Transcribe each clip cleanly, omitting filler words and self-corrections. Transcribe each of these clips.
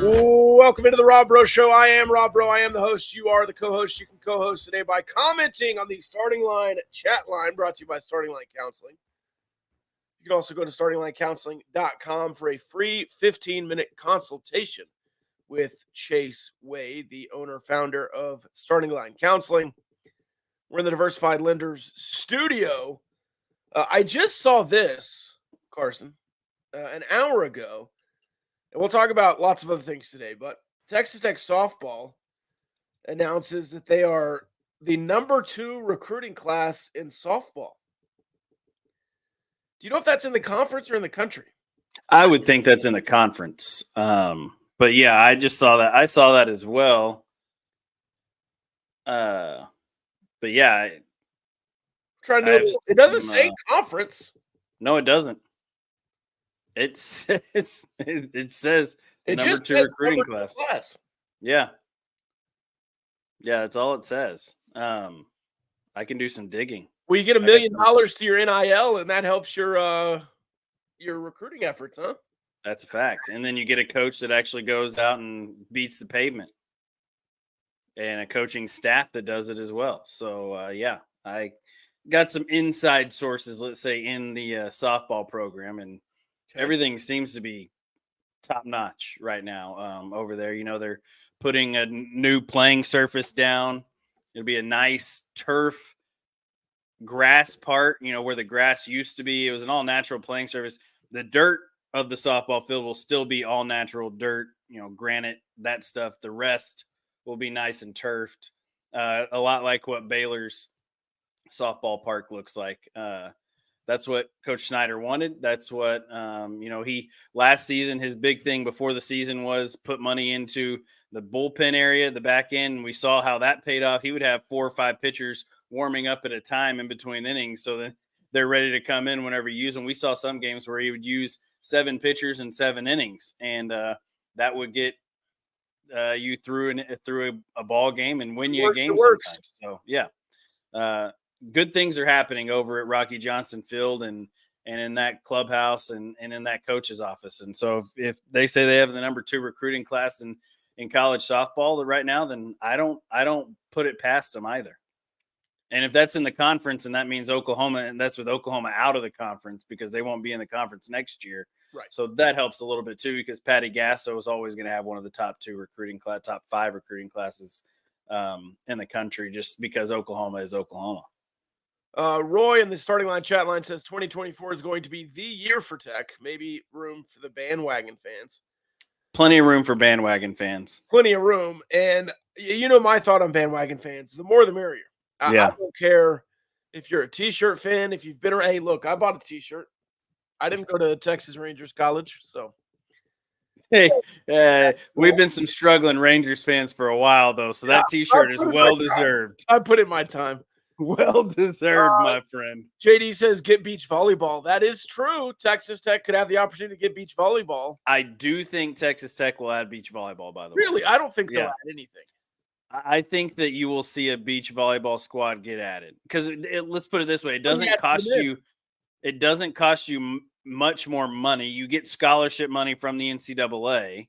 Welcome into the Rob Bro Show. I am Rob Bro. I am the host. You are the co-host. You can co-host today by commenting on the Starting Line chat line brought to you by Starting Line Counseling. You can also go to startinglinecounseling.com for a free 15-minute consultation with Chase Wade, the owner-founder of Starting Line Counseling. We're in the Diversified Lenders studio. I just saw this, Carson, an hour ago. And we'll talk about lots of other things today, but Texas Tech softball announces that they are the number 2 recruiting class in softball. Do you know if that's in the conference or in the country? I would think that's in the conference. But yeah, I just saw that. I saw that as well. But yeah. It doesn't say conference. No, it doesn't. It says number 2 recruiting class. Yeah. Yeah, that's all it says. I can do some digging. Well, you get $1 million to your NIL, and that helps your recruiting efforts, huh? That's a fact. And then you get a coach that actually goes out and beats the pavement, and a coaching staff that does it as well. So yeah, I got some inside sources, let's say, in the softball program, and everything seems to be top notch right now over there. You know, they're putting a new playing surface down. It'll be a nice turf grass part, you know, where the grass used to be. It was an all natural playing surface. The dirt of the softball field will still be all natural dirt, you know, granite, that stuff. The rest will be nice and turfed, a lot like what Baylor's softball park looks like. That's what Coach Snyder wanted. That's what, you know, last season, his big thing before the season was put money into the bullpen area, the back end. We saw how that paid off. He would have 4 or 5 pitchers warming up at a time in between innings so that they're ready to come in whenever you use them. We saw some games where he would use 7 pitchers in 7 innings, and that would get you through a ball game and win you a game sometimes. So, yeah. Good things are happening over at Rocky Johnson Field and in that clubhouse and in that coach's office. And so if they say they have the number 2 recruiting class in college softball right now, then I don't put it past them either. And if that's in the conference, and that means Oklahoma, and that's with Oklahoma out of the conference because they won't be in the conference next year. Right. So that helps a little bit too, because Patty Gasso is always going to have one of the top 5 recruiting classes in the country, just because Oklahoma is Oklahoma. Roy in the Starting Line chat line says 2024 is going to be the year for Tech. Maybe room for the bandwagon fans. Plenty of room for bandwagon fans. Plenty of room. And you know my thought on bandwagon fans. The more the merrier. I don't care if you're a T-shirt fan, if you've been around. Hey, look, I bought a T-shirt. I didn't go to Texas Rangers College, so. Hey, we've been some struggling Rangers fans for a while, though, so that T-shirt is well-deserved. I put in my time. Well-deserved, my friend. JD says get beach volleyball. That is true. Texas Tech could have the opportunity to get beach volleyball. I do think Texas Tech will add beach volleyball, by the way. Really? I don't think they'll add anything. I think that you will see a beach volleyball squad get added because let's put it this way: it doesn't cost you. It doesn't cost you much more money. You get scholarship money from the NCAA.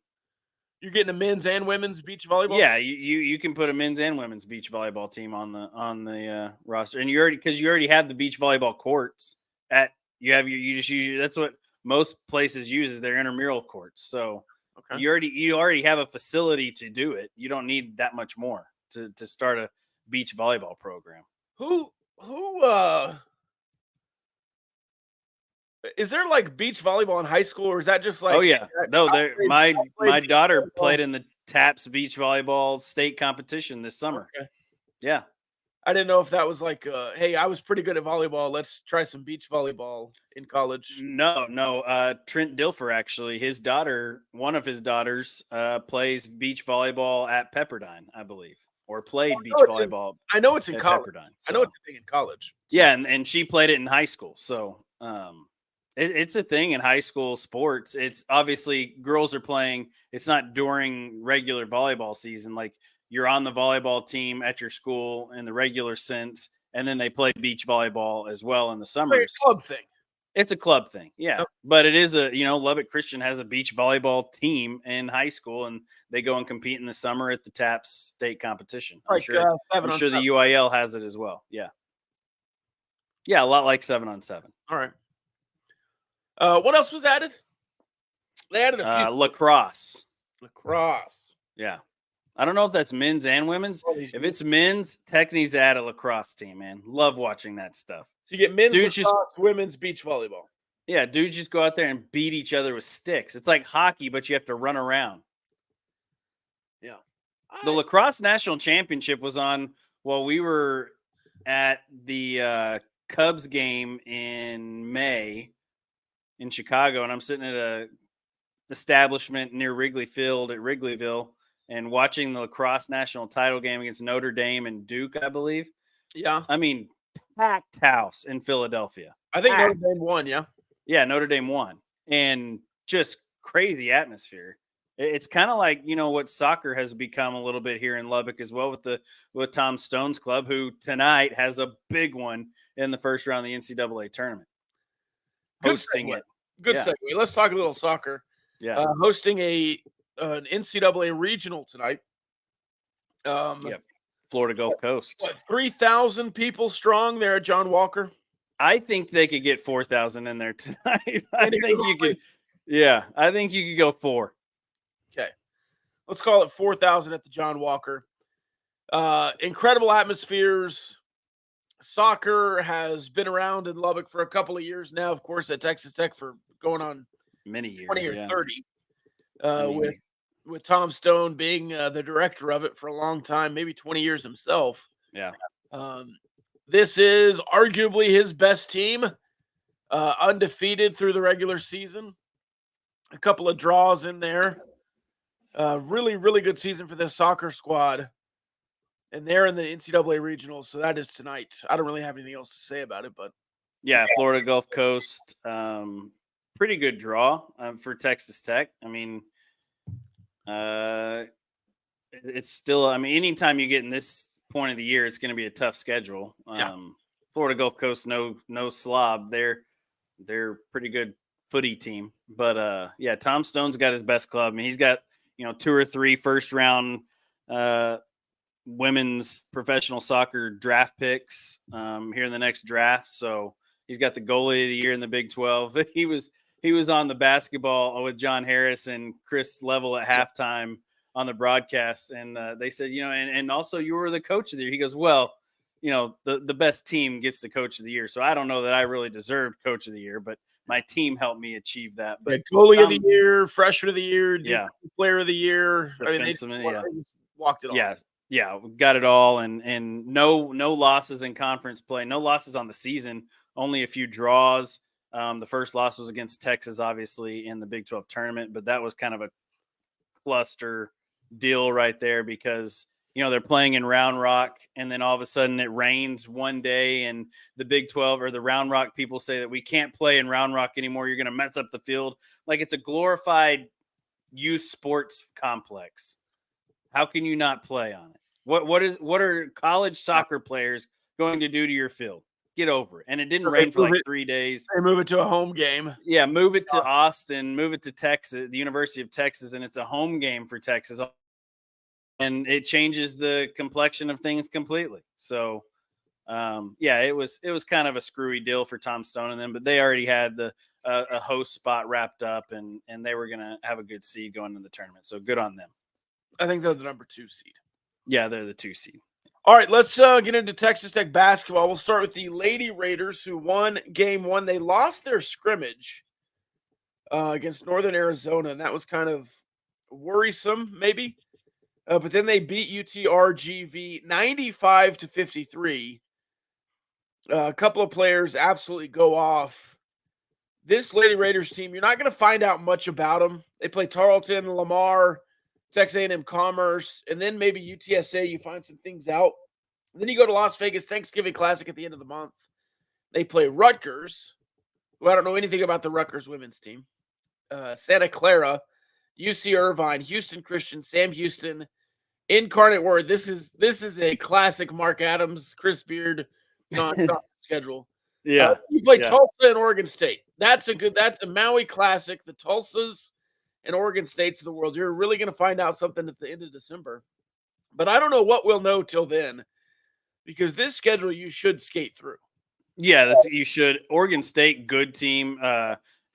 You're getting a men's and women's beach volleyball. Yeah, you can put a men's and women's beach volleyball team on the roster, and you already have the beach volleyball courts at that's what most places use is their intramural courts. So. Okay. You already have a facility to do it. You don't need that much more to start a beach volleyball program. Who is there like beach volleyball in high school, or is that just like? Oh yeah, no. My daughter played in the TAPS beach volleyball state competition this summer. Okay. Yeah. I didn't know if that was like, hey, I was pretty good at volleyball. Let's try some beach volleyball in college. No. Trent Dilfer, actually, one of his daughters plays beach volleyball at Pepperdine, I believe, or played beach volleyball. I know it's in college. Pepperdine, so. I know it's a thing in college. Yeah, and she played it in high school. So it's a thing in high school sports. It's obviously girls are playing. It's not during regular volleyball season. Like, you're on the volleyball team at your school in the regular sense, and then they play beach volleyball as well in the summers. It's like a club thing. It's a club thing, yeah. Yep. But it is Lubbock Christian has a beach volleyball team in high school, and they go and compete in the summer at the TAPS state competition. I'm Like sure 7-on-7. the UIL has it as well. Yeah. Yeah, a lot like 7-on-7. All right. What else was added? They added a few. Lacrosse. Lacrosse. Yeah. I don't know if that's men's and women's. If it's men's, Tech needs to add a lacrosse team, man. Love watching that stuff. So you get men's Dudes lacrosse, women's beach volleyball. Yeah, dudes just go out there and beat each other with sticks. It's like hockey, but you have to run around. Yeah. The lacrosse national championship was on while we were at the Cubs game in May in Chicago, and I'm sitting at a establishment near Wrigley Field at Wrigleyville and watching the lacrosse national title game against Notre Dame and Duke, I believe. Yeah. I mean, packed house in Philadelphia. I think Notre Dame won, yeah. Yeah, Notre Dame won. And just crazy atmosphere. It's kind of like, what soccer has become a little bit here in Lubbock as well with Tom Stone's club, who tonight has a big one in the first round of the NCAA tournament. Hosting it. Good segue. Let's talk a little soccer. Yeah. Hosting an NCAA regional tonight. Florida Gulf Coast. What, 3,000 people strong there at John Walker? I think they could get 4,000 in there tonight. I think you could. Yeah, I think you could go 4. Okay. Let's call it 4,000 at the John Walker. Incredible atmospheres. Soccer has been around in Lubbock for a couple of years now, of course, at Texas Tech for going on many years, 20 or 30, with Tom Stone being the director of it for a long time, maybe 20 years himself. Yeah. This is arguably his best team, undefeated through the regular season. A couple of draws in there. Really, really good season for this soccer squad. And they're in the NCAA regionals, so that is tonight. I don't really have anything else to say about it, but yeah, Florida Gulf Coast, pretty good draw for Texas Tech. I mean, it's still. I mean, anytime you get in this point of the year, it's going to be a tough schedule. Florida Gulf Coast, no slob. They're pretty good footy team, but Tom Stone's got his best club. I mean, he's got 2 or 3 first round women's professional soccer draft picks here in the next draft. So he's got the goalie of the year in the Big 12. He was on the basketball with John Harris and Chris Level at halftime on the broadcast. And they said, and also you were the coach of the year. He goes, well, the best team gets the coach of the year. So I don't know that I really deserved coach of the year, but my team helped me achieve that. But goalie of the year, freshman of the year, player of the year. They walked it all. Yeah, got it all, and no losses in conference play, no losses on the season, only a few draws. The first loss was against Texas, obviously, in the Big 12 tournament, but that was kind of a cluster deal right there because, they're playing in Round Rock, and then all of a sudden it rains one day, and the Big 12 or the Round Rock people say that we can't play in Round Rock anymore. You're going to mess up the field. Like, it's a glorified youth sports complex. How can you not play on it? What are college soccer players going to do to your field? Get over it. And it didn't rain for like 3 days. They move it to a home game. Yeah, move it to Austin, move it to Texas, the University of Texas, and it's a home game for Texas. And it changes the complexion of things completely. So, it was kind of a screwy deal for Tom Stone and them, but they already had a host spot wrapped up, and they were going to have a good seed going into the tournament. So good on them. I think they're the number 2 seed. Yeah, they're the 2 seed. All right, let's get into Texas Tech basketball. We'll start with the Lady Raiders, who won game 1. They lost their scrimmage against Northern Arizona, and that was kind of worrisome, maybe. But then they beat UTRGV 95-53. A couple of players absolutely go off. This Lady Raiders team, you're not going to find out much about them. They play Tarleton, Lamar, Texas A&M Commerce, and then maybe UTSA, you find some things out. And then you go to Las Vegas Thanksgiving Classic at the end of the month. They play Rutgers, who I don't know anything about the Rutgers women's team. Santa Clara, UC Irvine, Houston Christian, Sam Houston, Incarnate Word. This is a classic Mark Adams, Chris Beard non-stop schedule. Yeah. You play Yeah. Tulsa and Oregon State. That's a Maui classic. The Tulsas and Oregon States of the world. You're really going to find out something at the end of December. But I don't know what we'll know till then, because this schedule you should skate through. Yeah, you should. Oregon State, good team.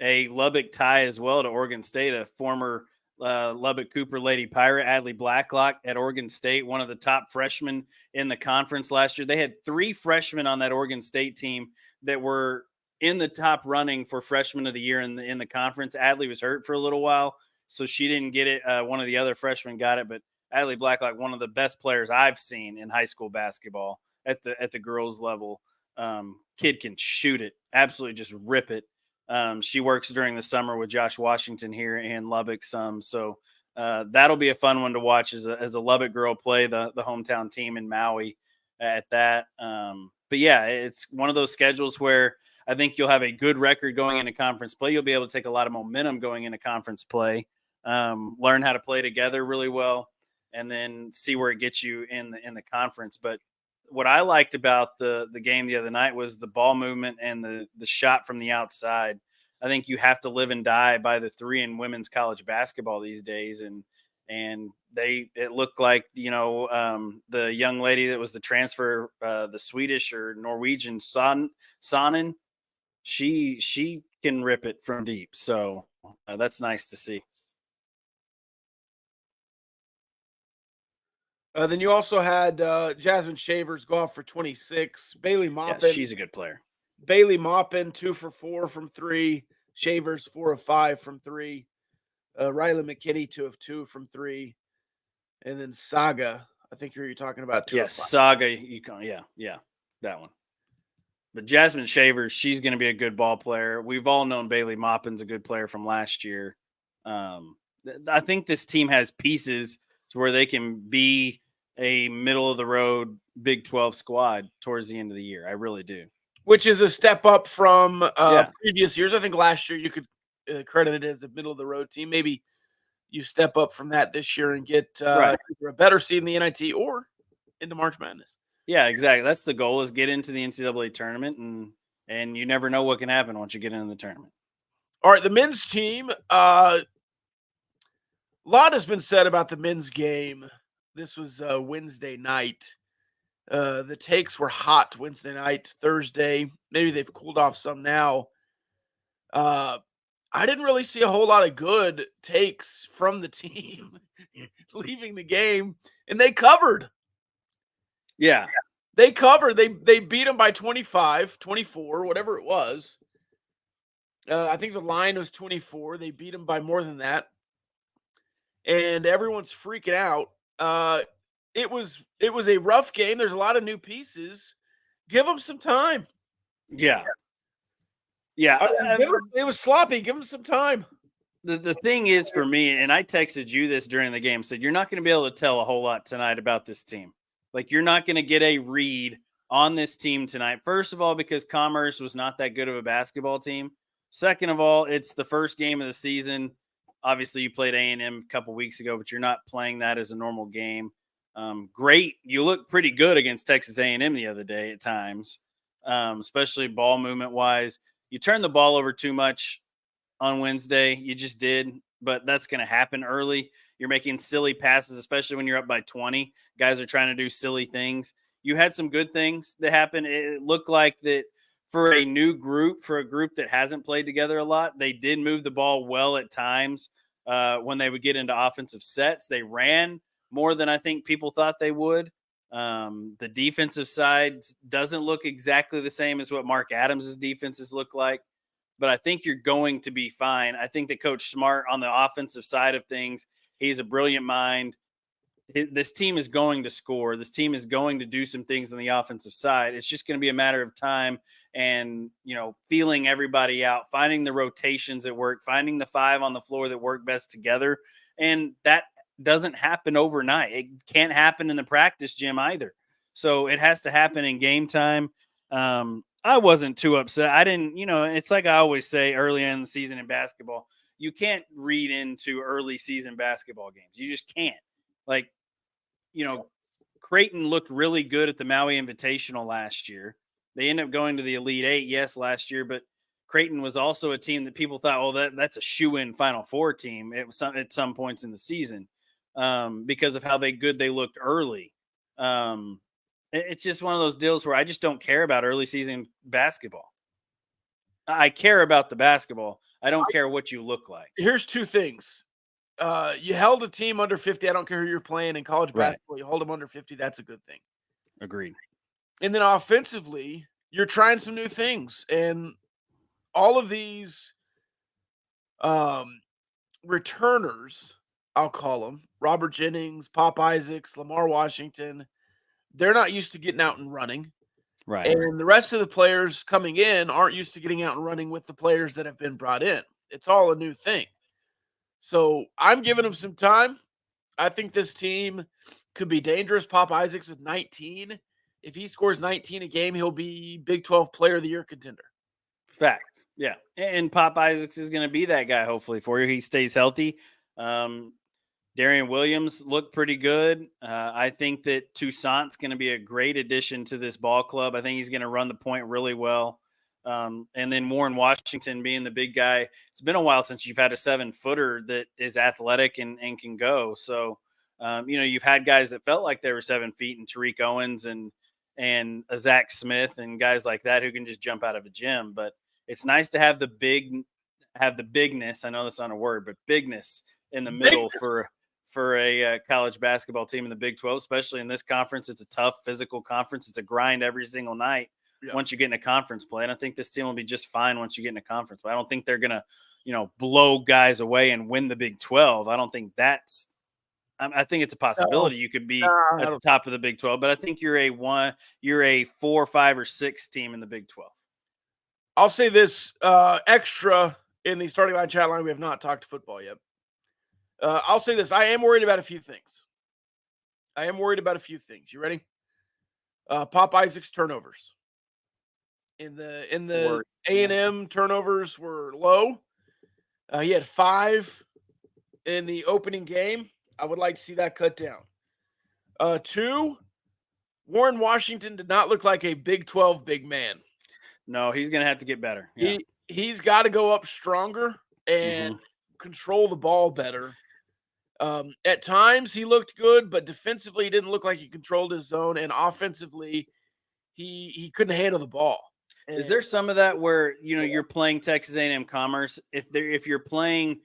A Lubbock tie as well to Oregon State, a former Lubbock Cooper Lady Pirate, Adley Blacklock at Oregon State, one of the top freshmen in the conference last year. They had 3 freshmen on that Oregon State team that were in the top running for freshman of the year in the conference. Adley was hurt for a little while, so she didn't get it. One of the other freshmen got it, but Adley Blacklock, one of the best players I've seen in high school basketball at the girls level. Kid can shoot it, absolutely just rip it. She works during the summer with Josh Washington here in Lubbock some. So that'll be a fun one to watch as a Lubbock girl play the hometown team in Maui at that. But yeah, it's one of those schedules where I think you'll have a good record going into conference play. You'll be able to take a lot of momentum going into conference play, learn how to play together really well, and then see where it gets you in the conference. But what I liked about the game the other night was the ball movement and the shot from the outside. I think you have to live and die by the 3 in women's college basketball these days, and it looked like the young lady that was the transfer, the Swedish or Norwegian Sonnen, she can rip it from deep. So that's nice to see. Then you also had Jasmine Shavers go off for 26. Yes, she's a good player. Bailey Maupin 2 for 4 from 3. Shavers 4 of 5 from 3. Riley McKinney 2 of 2 from 3. And then Saga, I think you're talking about 2 of 5. Saga, yeah, that one. But Jasmine Shavers, she's going to be a good ball player. We've all known Bailey Maupin's a good player from last year. I think this team has pieces to where they can be a middle of the road Big 12 squad towards the end of the year. I really do. Which is a step up from Yeah. previous years. I think last year you could credit it as a middle of the road team. Maybe you step up from that this year and get Right. either a better seed in the NIT or into March Madness. Yeah, exactly. That's the goal, is get into the NCAA tournament, and you never know what can happen once you get into the tournament. All right, the men's team. A lot has been said about the men's game. This was Wednesday night. The takes were hot Wednesday night, Thursday. Maybe they've cooled off some now. I didn't really see a whole lot of good takes from the team leaving the game, and they covered. Yeah. They covered. They beat them by 25, 24, whatever it was. I think the line was 24. They beat them by more than that. And everyone's freaking out. It was a rough game. There's a lot of new pieces. Give them some time. Yeah. Yeah. It was sloppy. Give them some time. The thing is, for me, and I texted you this during the game, said you're not going to be able to tell a whole lot tonight about this team. Like, you're not going to get a read on this team tonight. First of all, because Commerce was not that good of a basketball team. Second of all, it's the first game of the season. Obviously, you played A&M a couple weeks ago, but you're not playing that as a normal game. Great. You look pretty good against Texas A&M the other day at times, especially ball movement wise. You turned the ball over too much on Wednesday. You just did, but that's going to happen early. You're making silly passes, especially when you're up by 20. Guys are trying to do silly things. You had some good things that happened. It looked like that for a new group, for a group that hasn't played together a lot, they did move the ball well at times. When they would get into offensive sets, they ran more than I think people thought they would. The defensive side doesn't look exactly the same as what Mark Adams' defenses look like, but I think you're going to be fine. I think that Coach Smart on the offensive side of things, he's a brilliant mind. This team is going to score. This team is going to do some things on the offensive side. It's just going to be a matter of time and, feeling everybody out, finding the rotations that work, finding the 5 on the floor that work best together. And that doesn't happen overnight. It can't happen in the practice gym either. So it has to happen in game time. I wasn't too upset. I didn't, it's like I always say early in the season in basketball, you can't read into early season basketball games. You just can't. Like, Creighton looked really good at the Maui Invitational last year. They ended up going to the Elite Eight, yes, last year, but Creighton was also a team that people thought, oh, that's a shoe-in Final Four team at some points in the season because of how good they looked early. It's just one of those deals where I just don't care about early season basketball. I care about the basketball. I don't care what you look like. Here's two things. You held a team under 50. I don't care who you're playing in college basketball. You hold them under 50. That's a good thing. Agreed. And then offensively, you're trying some new things. And all of these returners, I'll call them, Robert Jennings, Pop Isaacs, Lamar Washington, they're not used to getting out and running. Right. And the rest of the players coming in aren't used to getting out and running with the players that have been brought in. It's all a new thing. So I'm giving them some time. I think this team could be dangerous. Pop Isaacs with 19. If he scores 19 a game, he'll be Big 12 Player of the Year contender. Fact. Yeah. And Pop Isaacs is going to be that guy, hopefully, for you. He stays healthy. Darian Williams looked pretty good. I think that Toussaint's going to be a great addition to this ball club. I think he's going to run the point really well. And then Warren Washington being the big guy. It's been a while since you've had a 7-footer that is athletic and can go. So, you've had guys that felt like they were 7 feet, and Tariq Owens and a Zach Smith and guys like that who can just jump out of a gym. But it's nice to have the bigness. I know that's not a word, but bigness in the middle for a college basketball team in the Big 12, especially in this conference. It's a tough physical conference. It's a grind every single night. Yeah. Once you get into conference play. And I think this team will be just fine once you get into conference play. I don't think they're going to, blow guys away and win the Big 12. I don't think I think it's a possibility you could be at the top of the Big 12, but I think you're a 4, 5, or 6 team in the Big 12. I'll say this extra in the starting line chat line. We have not talked football yet. I'll say this. I am worried about a few things. You ready? Pop Isaacs turnovers. In the A&M turnovers were low. He had 5 in the opening game. I would like to see that cut down. 2, Warren Washington did not look like a Big 12 big man. No, he's going to have to get better. Yeah. He's got to go up stronger and control the ball better. At times he looked good, but defensively he didn't look like he controlled his zone, and offensively he couldn't handle the ball. Is there some of that where you're playing Texas A&M Commerce? If you're playing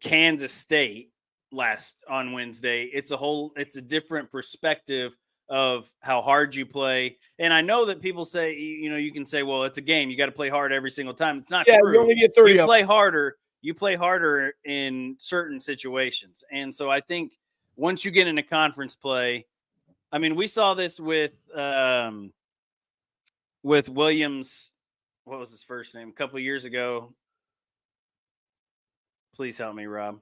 Kansas State on Wednesday, it's a different perspective of how hard you play. And I know that people say, you can say, well, it's a game. You got to play hard every single time. It's not true. You only get 30 You play harder in certain situations. And so I think once you get into conference play, I mean, we saw this with Williams. What was his first name? A couple of years ago. Please help me, Rob.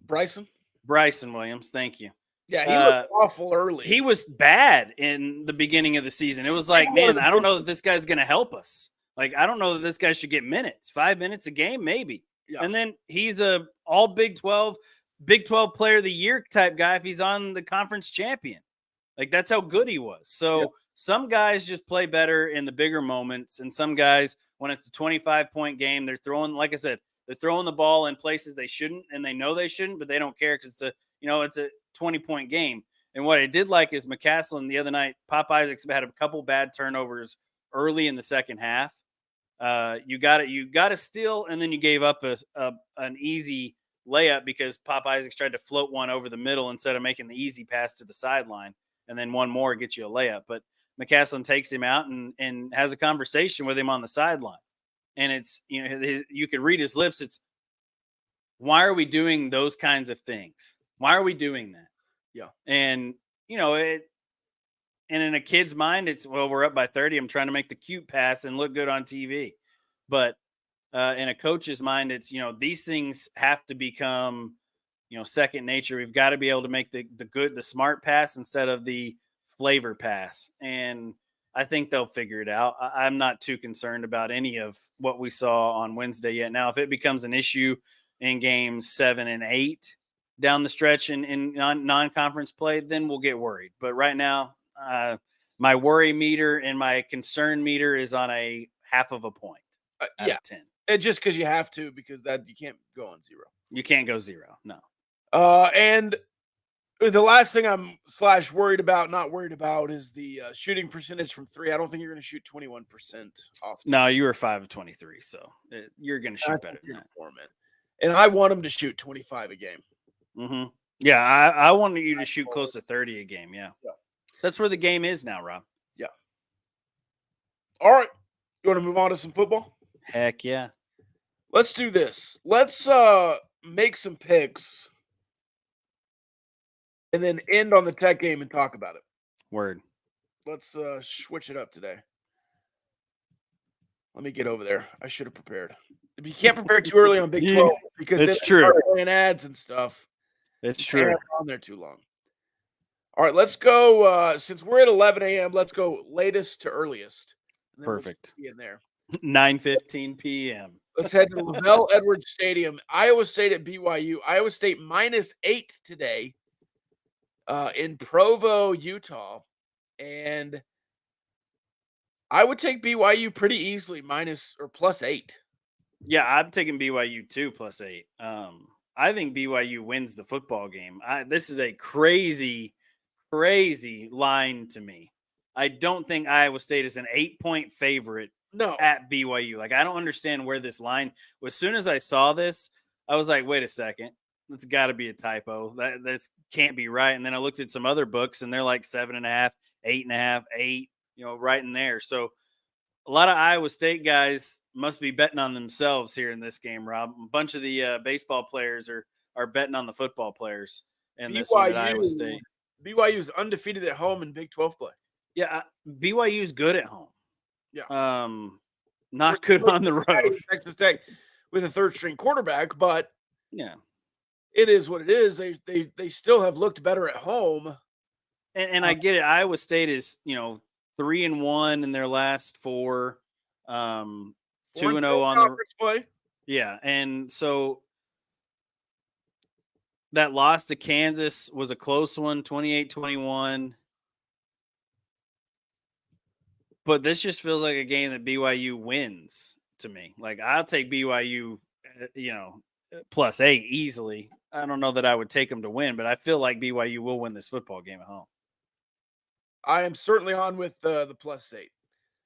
Bryson Williams. Thank you. Yeah, he looked awful early. He was bad in the beginning of the season. It was like, man, I don't know that this guy's going to help us. Like, I don't know that this guy should get minutes, 5 minutes a game, maybe. Yeah. And then he's a all Big 12 Player of the Year type guy if he's on the conference champion. Like, that's how good he was. So some guys just play better in the bigger moments, and some guys, when it's a 25-point game, they're throwing, like I said, they're throwing the ball in places they shouldn't, and they know they shouldn't, but they don't care because it's a 20-point game. And what I did like is McCaslin the other night, Pop Isaacs had a couple bad turnovers early in the second half. You got to steal, and then you gave up an easy layup because Pop Isaacs tried to float one over the middle instead of making the easy pass to the sideline, and then one more gets you a layup. But McCaslin takes him out and has a conversation with him on the sideline. And it's, you could read his lips. It's, why are we doing those kinds of things? Why are we doing that? Yeah. And, and in a kid's mind, it's, well, we're up by 30. I'm trying to make the cute pass and look good on TV. But in a coach's mind, it's, these things have to become, second nature. We've got to be able to make the smart pass instead of the flavor pass. And I think they'll figure it out. I'm not too concerned about any of what we saw on Wednesday yet. Now, if it becomes an issue in games 7 and 8 down the stretch in non-conference play, then we'll get worried. But right now, My worry meter and my concern meter is on a half of a point out Yeah, of 10. and just because you have to, because that you can't go on 0. You can't go 0. No. And the last thing I'm / worried about, not worried about, is the shooting percentage from 3. I don't think you're going to shoot 21% off. No, you were 5 of 23, so you're going to shoot better than that. And I want him to shoot 25 a game. Mm-hmm. Yeah, I wanted you to shoot close to 30 a game. Yeah. That's where the game is now, Rob. Yeah. All right. You want to move on to some football? Heck yeah. Let's do this. Let's make some picks and then end on the Tech game and talk about it. Word. Let's switch it up today. Let me get over there. I should have prepared. If you can't prepare too early on Big 12, because it's then true. Playing ads and stuff. It's true. On there too long. All right, let's go. Since we're at 11 a.m., let's go latest to earliest. Perfect. We'll be in there. 9:15 p.m. Let's head to Lavelle Edwards Stadium. Iowa State at BYU. Iowa State -8 today in Provo, Utah. And I would take BYU pretty easily +8. Yeah, I'm taking BYU too +8. I think BYU wins the football game. This is a crazy line to me. I don't think Iowa State is an 8-point favorite at BYU. Like, I don't understand where this line was. As soon as I saw this, I was like, wait a second. That's got to be a typo. That can't be right. And then I looked at some other books, and they're like 7.5, 8.5, 8, right in there. So a lot of Iowa State guys must be betting on themselves here in this game, Rob. A bunch of the baseball players are betting on the football players in this one at Iowa State. BYU is undefeated at home in Big 12 play. Yeah, BYU is good at home. Yeah. Not good on the road. Texas Tech with a third-string quarterback, but yeah, it is what it is. They still have looked better at home. And I get it. Iowa State is 3-1 in their last 4, 2-0 on conference play. Yeah, and so that loss to Kansas was a close one, 28-21. But this just feels like a game that BYU wins to me. Like, I'll take BYU, +8 easily. I don't know that I would take them to win, but I feel like BYU will win this football game at home. I am certainly on with the +8.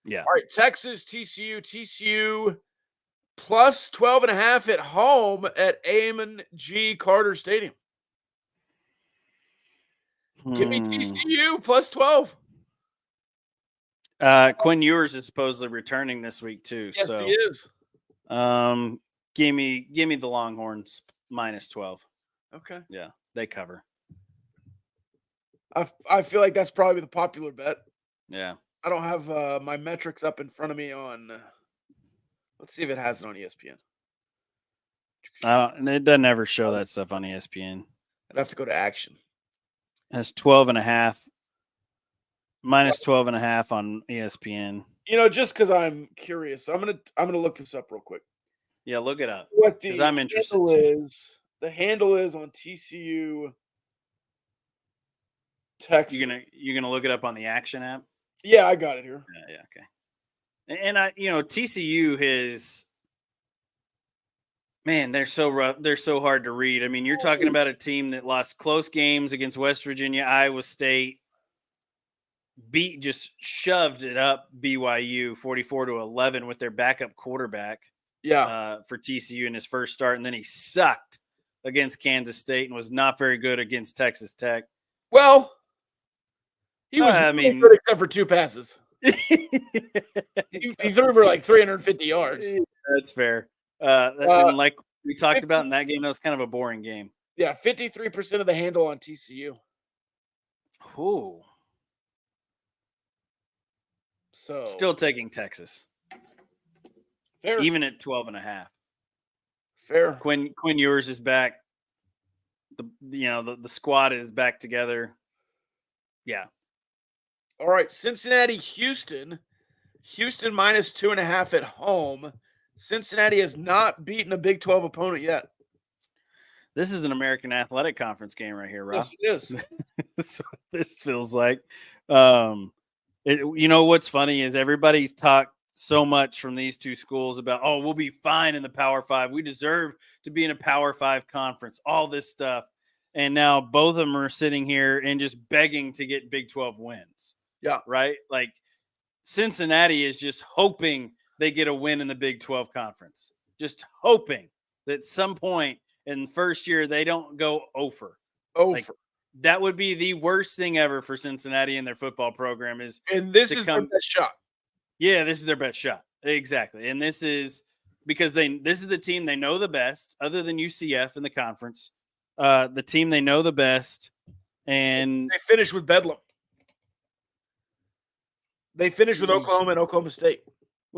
Yeah. All right, Texas, TCU +12.5 at home at Amon G. Carter Stadium. Give me TCU +12. Quinn Ewers is supposedly returning this week too. Yes, so he is. Give me the Longhorns -12. Okay. Yeah, they cover. I feel like that's probably the popular bet. Yeah. I don't have my metrics up in front of me on. Let's see if it has it on ESPN. It doesn't ever show that stuff on ESPN. I'd have to go to action. It has 12.5. -12.5 on ESPN. Just because I'm curious, I'm gonna look this up real quick. Yeah, look it up. What because I'm interested. The handle is on TCU. Texas. You're gonna look it up on the Action app. Yeah, I got it here. Yeah, okay. And TCU has. Man, they're so rough. They're so hard to read. I mean, you're talking about a team that lost close games against West Virginia, Iowa State. Just shoved it up BYU 44-11 with their backup quarterback. Yeah. For TCU in his first start, and then he sucked against Kansas State and was not very good against Texas Tech. Well, he was good except for 2 passes. he threw for like 350 yards. That's fair. And like we talked about in that game, that was kind of a boring game. Yeah, 53% of the handle on TCU. Ooh. So still taking Texas. Fair. Even at 12.5. Fair. Quinn Ewers is back. The squad is back together. Yeah. All right, Cincinnati, Houston. Houston -2.5 at home. Cincinnati has not beaten a Big 12 opponent yet. This is an American Athletic Conference game right here, Rob. Yes, it is. That's what this feels like. You know what's funny is everybody's talked so much from these two schools about, oh, we'll be fine in the Power Five. We deserve to be in a Power Five conference, all this stuff. And now both of them are sitting here and just begging to get Big 12 wins. Yeah. Right? Like Cincinnati is just hoping they get a win in the Big 12 conference. Just hoping that some point in the first year they don't go over. Like, that would be the worst thing ever for Cincinnati and their football program and this is their best shot. Yeah, this is their best shot. Exactly. And this is because this is the team they know the best, other than UCF in the conference. The team they know the best. And they finished with Bedlam. They finished with Oklahoma and Oklahoma State.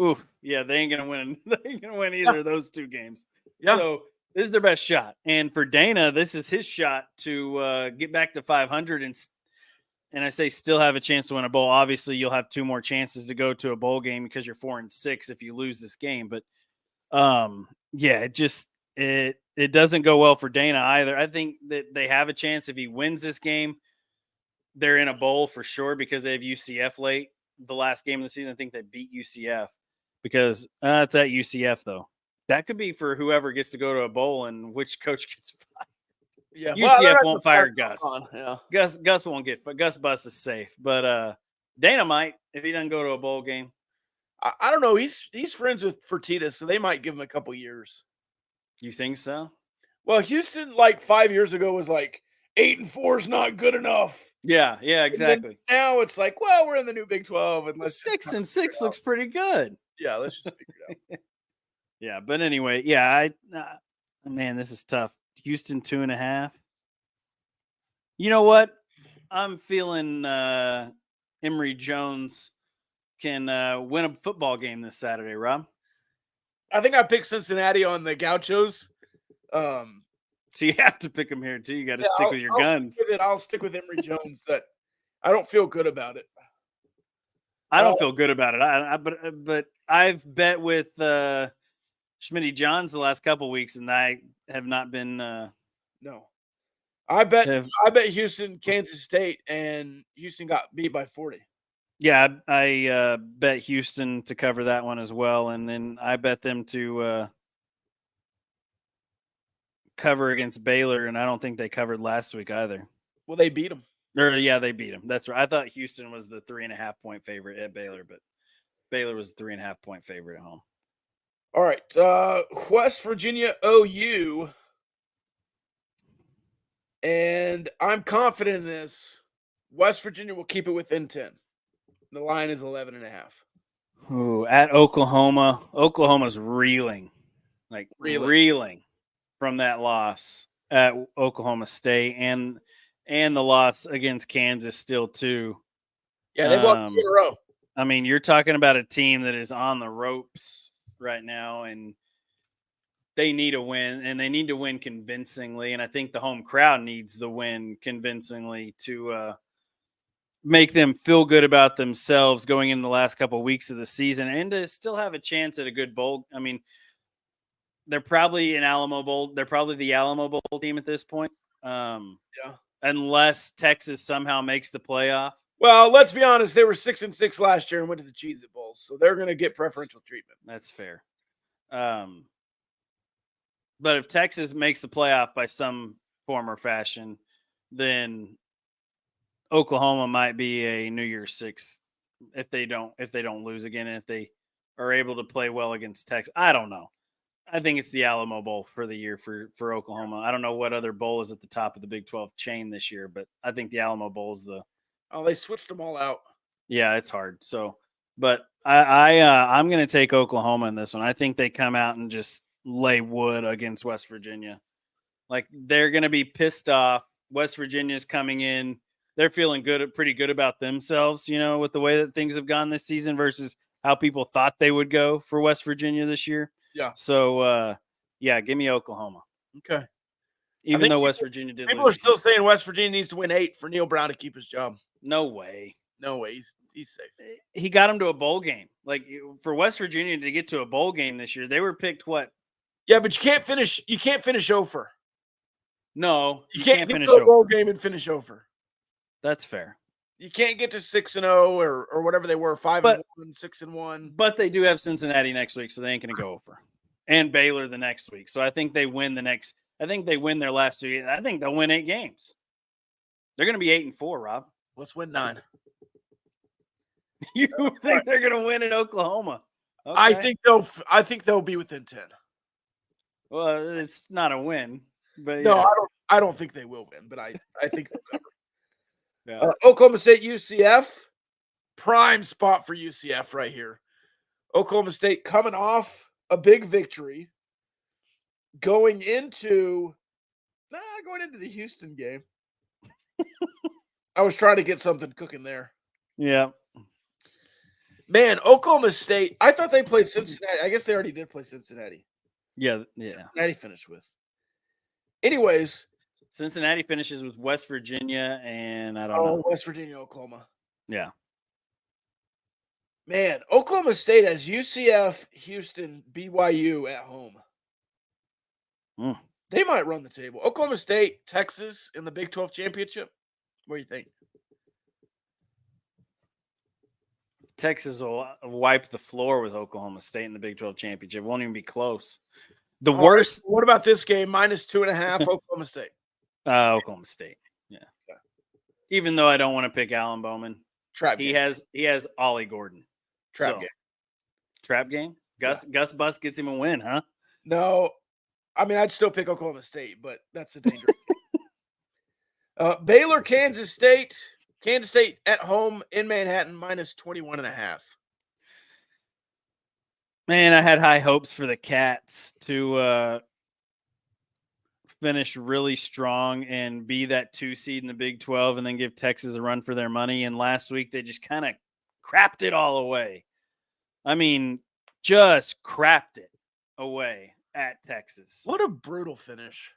Oof. Yeah, they ain't gonna win. They ain't gonna win either of those two games. Yeah. So this is their best shot. And for Dana, this is his shot to get back to 500 and I say still have a chance to win a bowl. Obviously, you'll have two more chances to go to a bowl game because you're 4-6 if you lose this game. But yeah, it doesn't go well for Dana either. I think that they have a chance if he wins this game. They're in a bowl for sure because they have UCF late. The last game of the season, I think they beat UCF because it's at UCF though. That could be for whoever gets to go to a bowl and which coach gets fired. Yeah, UCF won't fire Gus. Yeah. Gus won't get Gus Bus is safe, but Dana might if he doesn't go to a bowl game. I don't know. He's friends with Fertitta, so they might give him a couple years. You think so? Well, Houston like 5 years ago was like 8-4 is not good enough. Yeah, exactly. Now it's like, well, we're in the new Big 12, and 6-6 looks pretty good. Yeah, let's just figure it out. Yeah, but anyway, yeah, man, this is tough. Houston 2.5. You know what? I'm feeling Emory Jones can win a football game this Saturday, Rob. I think I picked Cincinnati on the Gauchos. So you have to pick them here too. You got to stick with your guns. I'll stick with Emory Jones. That I don't feel good about it. I don't feel good about it. But I've bet with Schmitty Johns the last couple of weeks, and I have not been. No, I bet Houston, Kansas State, and Houston got beat by 40. Yeah, I bet Houston to cover that one as well, and then I bet them to cover against Baylor, and I don't think they covered last week either. Well, they beat them. Yeah, they beat them. That's right. I thought Houston was the 3.5 point favorite at Baylor, but Baylor was the 3.5 point favorite at home. All right, West Virginia OU, and I'm confident in this. West Virginia will keep it within 10. The line is 11.5. Ooh, at Oklahoma. Oklahoma's reeling, reeling from that loss at Oklahoma State and the loss against Kansas still too. Yeah, they've lost 2 in a row. I mean, you're talking about a team that is on the ropes right now, and they need a win, and they need to win convincingly. And I think the home crowd needs the win convincingly to make them feel good about themselves going in the last couple of weeks of the season and to still have a chance at a good bowl. I mean, they're probably an Alamo Bowl. They're probably the Alamo Bowl team at this point. Yeah. Unless Texas somehow makes the playoff. Well, let's be honest. They were 6-6 last year and went to the Cheez-It Bowl, so they're going to get preferential treatment. That's fair. But if Texas makes the playoff by some form or fashion, then Oklahoma might be a New Year's Six if they don't lose again, and if they are able to play well against Texas. I don't know. I think it's the Alamo Bowl for the year for Oklahoma. I don't know what other bowl is at the top of the Big 12 chain this year, but I think the Alamo Bowl is the. Oh, they switched them all out. Yeah, it's hard. So, but I'm going to take Oklahoma in this one. I think they come out and just lay wood against West Virginia. Like, they're going to be pissed off. West Virginia's coming in. They're feeling pretty good about themselves, with the way that things have gone this season versus how people thought they would go for West Virginia this year. Yeah. So, give me Oklahoma. Okay. Even though West Virginia did. People are still saying West Virginia needs to win 8 for Neil Brown to keep his job. No way. No way. He's safe. He got him to a bowl game. Like, for West Virginia to get to a bowl game this year, they were picked what? Yeah, but you can't finish over. No, you can't finish over. Bowl game and finish over. That's fair. You can't get to 6-0 or whatever they were, 5-1, 6-1. But they do have Cincinnati next week, so they ain't going to go over. And Baylor the next week. So I think they win I think they win their last 2 games. I think they'll win 8 games. They're going to be 8-4, Rob. Let's win 9. You think they're going to win in Oklahoma? Okay. I think they'll be within 10. Well, it's not a win, but no, yeah. I don't think they will win, but I think they'll cover. Yeah. Oklahoma State UCF, prime spot for UCF right here. Oklahoma State coming off a big victory, going into the Houston game. I was trying to get something cooking there. Yeah. Man, Oklahoma State, I thought they played Cincinnati. I guess they already did play Cincinnati. Yeah. Cincinnati finished with. Anyways. Cincinnati finishes with West Virginia and I don't know. West Virginia, Oklahoma. Yeah. Man, Oklahoma State has UCF, Houston, BYU at home. They might run the table. Oklahoma State, Texas in the Big 12 championship. What do you think? Texas will wipe the floor with Oklahoma State in the Big 12 championship. It won't even be close. The worst. What about this game? -2.5, Oklahoma State. Oklahoma State. Yeah. Okay. Even though I don't want to pick Alan Bowman. Trap game. He has Ollie Gordon. Trap game. Trap game? Gus Bus gets him a win, huh? No. I mean, I'd still pick Oklahoma State, but that's a dangerous game. Baylor, Kansas State. Kansas State at home in Manhattan, -21.5. Man, I had high hopes for the Cats to finish really strong and be that 2 seed in the Big 12 and then give Texas a run for their money. And last week, they just kind of crapped it all away. I mean, just crapped it away at Texas. What a brutal finish.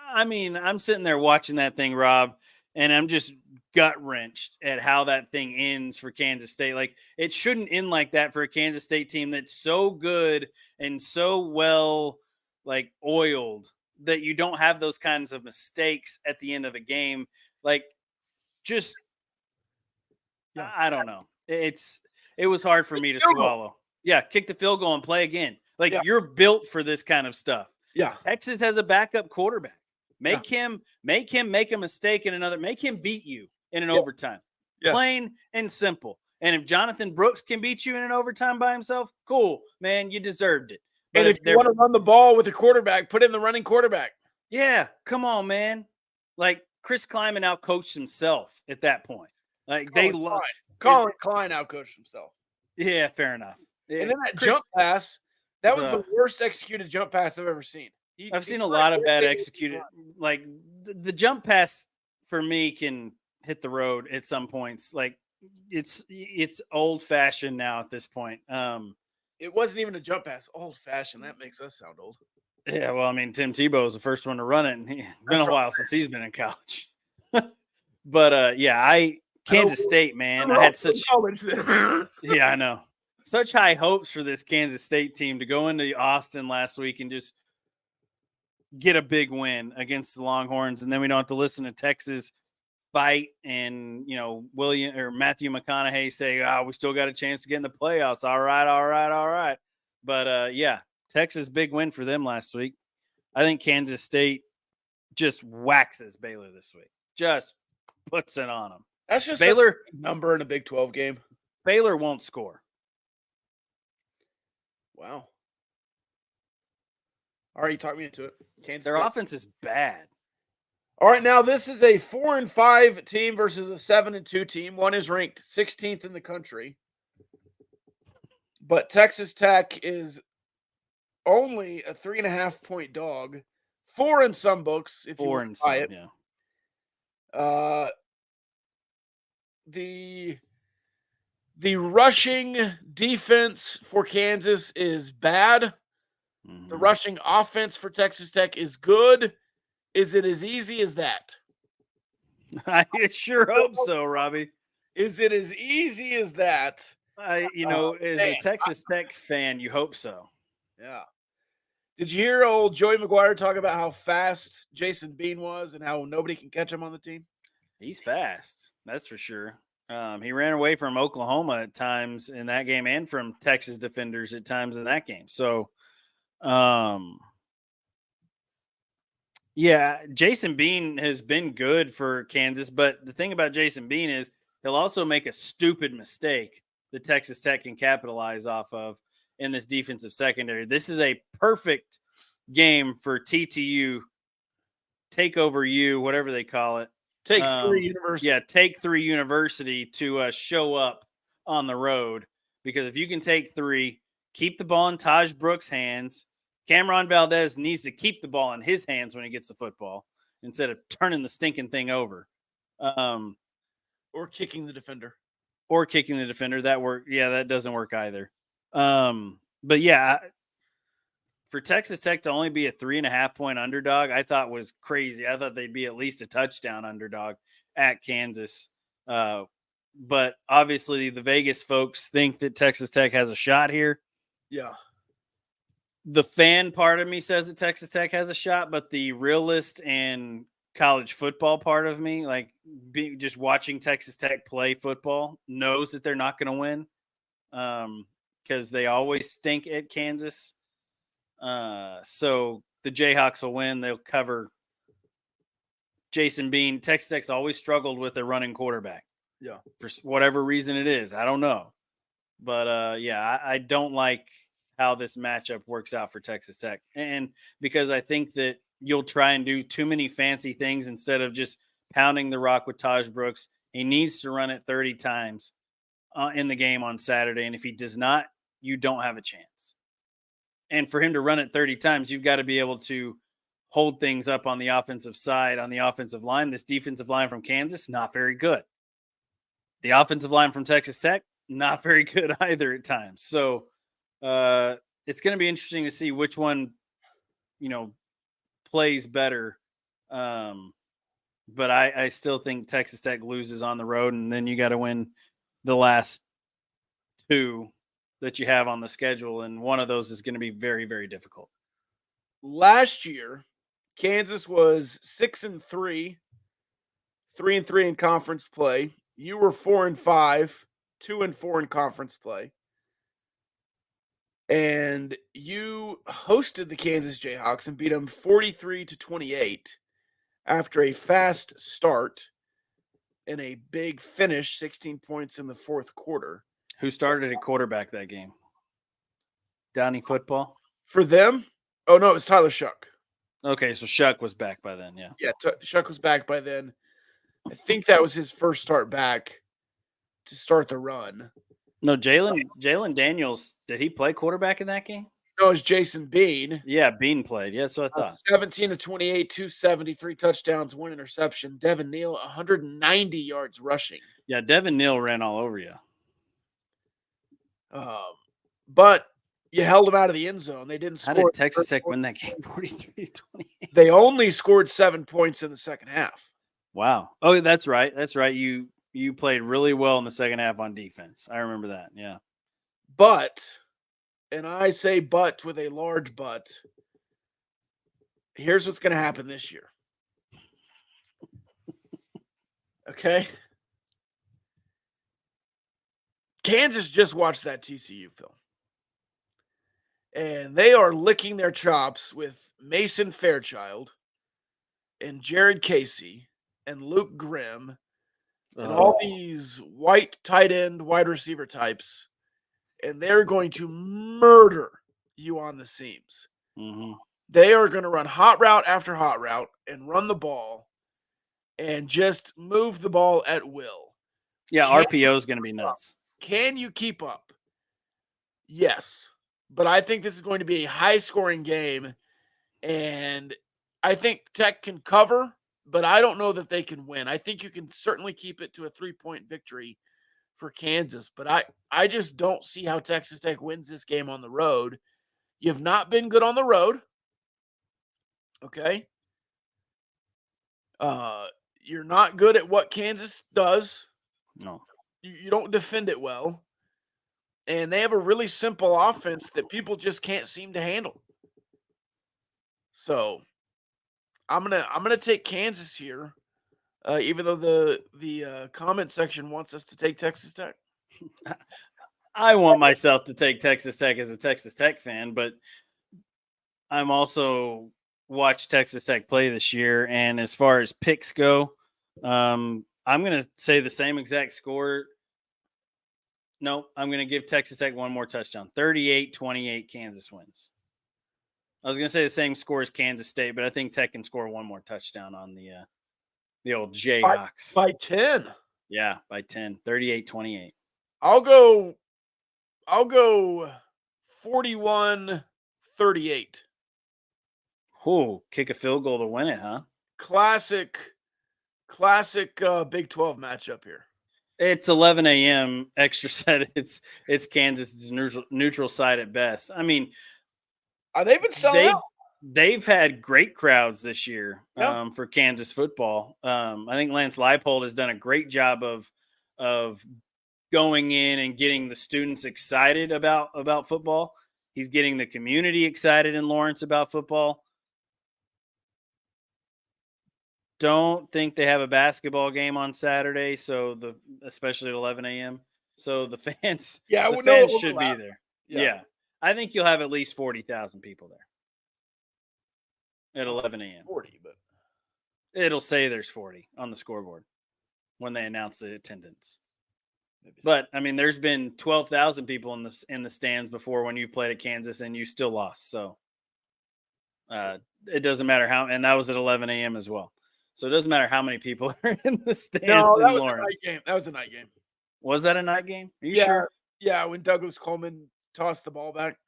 I'm sitting there watching that thing, Rob, and I'm just gut wrenched at how that thing ends for Kansas State. Like, it shouldn't end like that for a Kansas State team that's so good and so well, like, oiled that you don't have those kinds of mistakes at the end of a game. Like, just, yeah. I don't know. It was hard for me to swallow. Yeah, kick the field goal and play again. Like, you're built for this kind of stuff. Yeah. Texas has a backup quarterback. Make him make a mistake make him beat you in an overtime. Yeah. Plain and simple. And if Jonathan Brooks can beat you in an overtime by himself, cool, man, you deserved it. But if you want to run the ball with a quarterback, put in the running quarterback. Yeah, come on, man. Like, Chris Kleiman outcoached himself at that point. Like, Colin Klein outcoached himself. Yeah, fair enough. And then that jump pass, that was the worst executed jump pass I've ever seen. I've seen a lot of bad executed. Like, the jump pass for me can hit the road at some points. Like, it's old fashioned now at this point. It wasn't even a jump pass. Old fashioned. That makes us sound old. Yeah, well, I mean, Tim Tebow was the first one to run it, and it's been a while since he's been in college. But Kansas State, man, I had such college there. Yeah, I know. Such high hopes for this Kansas State team to go into Austin last week and just get a big win against the Longhorns, and then we don't have to listen to Texas fight and William or Matthew McConaughey say, we still got a chance to get in the playoffs. All right. But Texas, big win for them last week. I think Kansas State just waxes Baylor this week. Just puts it on them. That's just Baylor number in a Big 12 game. Baylor won't score. Wow. All right, you talked me into it. Their offense is bad. All right, now this is a 4-5 team versus a 7-2 team. One is ranked 16th in the country. But Texas Tech is only a 3.5-point dog. 4 in some books, if you want to buy it. Yeah. The rushing defense for Kansas is bad. Mm-hmm. The rushing offense for Texas Tech is good. Is it as easy as that? I sure hope so, Robbie. Is it as easy as that? As a Texas Tech fan, you hope so. Yeah. Did you hear old Joey McGuire talk about how fast Jason Bean was and how nobody can catch him on the team? He's fast. That's for sure. He ran away from Oklahoma at times in that game and from Texas defenders at times in that game. So, um, yeah, Jason Bean has been good for Kansas, but the thing about Jason Bean is he'll also make a stupid mistake that Texas Tech can capitalize off of in this defensive secondary. This is a perfect game for TTU, take over you, whatever they call it. Take 3 University. Yeah, take 3 University to show up on the road, because if you can take 3, keep the ball in Taj Brooks' hands. Cameron Valdez needs to keep the ball in his hands when he gets the football instead of turning the stinking thing over, Or kicking the defender. That doesn't work either. But yeah, for Texas Tech to only be a 3.5-point underdog, I thought was crazy. I thought they'd be at least a touchdown underdog at Kansas. But obviously the Vegas folks think that Texas Tech has a shot here. Yeah. The fan part of me says that Texas Tech has a shot, but the realist and college football part of me, like just watching Texas Tech play football, knows that they're not going to win, because they always stink at Kansas. So the Jayhawks will win. They'll cover. Jason Bean, Texas Tech's always struggled with a running quarterback. Yeah. For whatever reason it is. I don't know. But I don't like how this matchup works out for Texas Tech. And because I think that you'll try and do too many fancy things instead of just pounding the rock with Taj Brooks. He needs to run it 30 times in the game on Saturday. And if he does not, you don't have a chance. And for him to run it 30 times, you've got to be able to hold things up on the offensive side, on the offensive line. This defensive line from Kansas, not very good. The offensive line from Texas Tech, not very good either at times. So it's going to be interesting to see which one, plays better. But I still think Texas Tech loses on the road, and then you got to win the last 2 that you have on the schedule, and one of those is going to be very, very difficult. Last year, Kansas was 6-3, 3-3 in conference play. You were 4-5, 2-4 in conference play. And you hosted the Kansas Jayhawks and beat them 43-28 after a fast start and a big finish, 16 points in the fourth quarter. Who started at quarterback that game? Downey Football? For them? Oh, no, it was Tyler Shuck. Okay, so Shuck was back by then, yeah. Yeah, Shuck was back by then. I think that was his first start back to start the run. No, Jalen Daniels, did he play quarterback in that game? No, it was Jason Bean. Yeah, Bean played. Yeah, that's what I thought. 17-28, 270, 3 touchdowns, 1 interception. Devin Neal, 190 yards rushing. Yeah, Devin Neal ran all over you. But you held them out of the end zone. They didn't score. How did Texas Tech win that game 43-28? They only scored 7 points in the second half. Wow. Oh, that's right. That's right. You played really well in the second half on defense. I remember that. Yeah. But, and I say but with a large but, here's what's going to happen this year. Okay? Kansas just watched that TCU film. And they are licking their chops with Mason Fairchild and Jared Casey and Luke Grimm and all these white tight end wide receiver types. And they're going to murder you on the seams. Mm-hmm. They are going to run hot route after hot route and run the ball and just move the ball at will. Yeah, RPO is going to be nuts. Can you keep up? Yes. But I think this is going to be a high-scoring game, and I think Tech can cover, but I don't know that they can win. I think you can certainly keep it to a 3-point victory for Kansas, but I just don't see how Texas Tech wins this game on the road. You've not been good on the road, okay? You're not good at what Kansas does. No. You don't defend it well. And they have a really simple offense that people just can't seem to handle. So I'm gonna take Kansas here. even though the comment section wants us to take Texas Tech. I want myself to take Texas Tech as a Texas Tech fan, but I'm also watched Texas Tech play this year. And as far as picks go, I'm going to say the same exact score. No, I'm going to give Texas Tech one more touchdown. 38-28 Kansas wins. I was going to say the same score as Kansas State, but I think Tech can score one more touchdown on the old Jayhawks. By 10. Yeah, by 10. 38-28. I'll go 41-38. Ooh, kick a field goal to win it, huh? Classic Big 12 matchup here. It's 11 a.m. extra set. It's Kansas neutral side at best. I mean, they've been selling out. They've had great crowds this year for Kansas football. I think Lance Leipold has done a great job of going in and getting the students excited about football. He's getting the community excited in Lawrence about football. Don't think they have a basketball game on Saturday, so especially at 11 a.m. So the fans, should be there. Yeah, I think you'll have at least 40,000 people there at 11 a.m. 40, but it'll say there's 40 on the scoreboard when they announce the attendance. But I mean, there's been 12,000 people in the stands before when you've played at Kansas and you still lost. So it doesn't matter how, and that was at 11 a.m. as well. So it doesn't matter how many people are in the stands in Lawrence. That was a night game. Was that a night game? Are you sure? Yeah, when Douglas Coleman tossed the ball back.